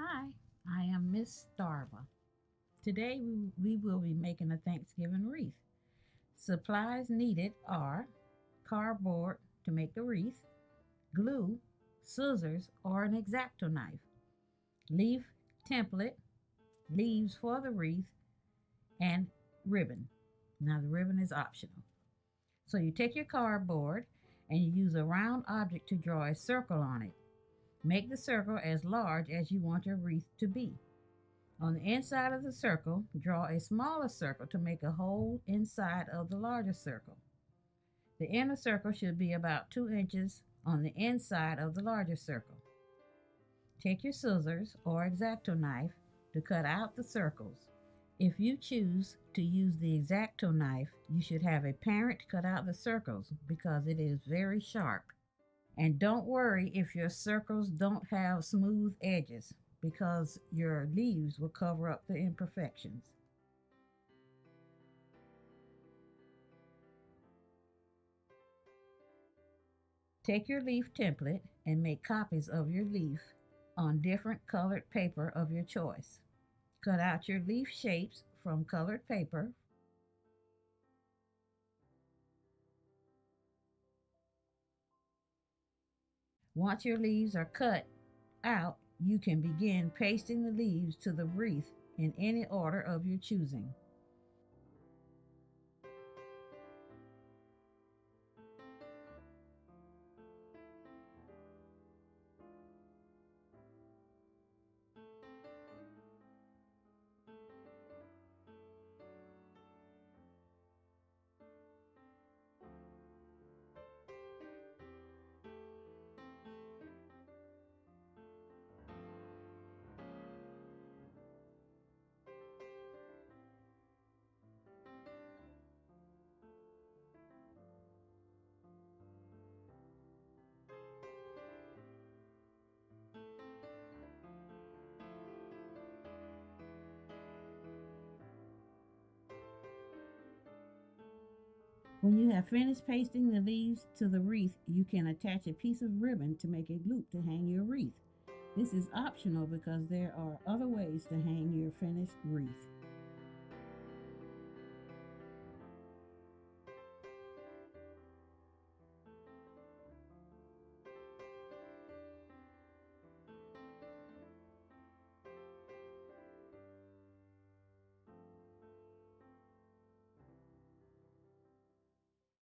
Hi, I am Miss Darba. Today we will be making a Thanksgiving wreath. Supplies needed are cardboard to make the wreath, glue, scissors, or an X-Acto knife, leaf template, leaves for the wreath, and ribbon. Now the ribbon is optional. So you take your cardboard and you use a round object to draw a circle on it. Make the circle as large as you want your wreath to be. On the inside of the circle, draw a smaller circle to make a hole inside of the larger circle. The inner circle should be about 2 inches on the inside of the larger circle. Take your scissors or X-Acto knife to cut out the circles. If you choose to use the X-Acto knife, you should have a parent cut out the circles because it is very sharp. And don't worry if your circles don't have smooth edges because your leaves will cover up the imperfections. Take your leaf template and make copies of your leaf on different colored paper of your choice. Cut out your leaf shapes from colored paper. Once your leaves are cut out, you can begin pasting the leaves to the wreath in any order of your choosing. When you have finished pasting the leaves to the wreath, you can attach a piece of ribbon to make a loop to hang your wreath. This is optional because there are other ways to hang your finished wreath.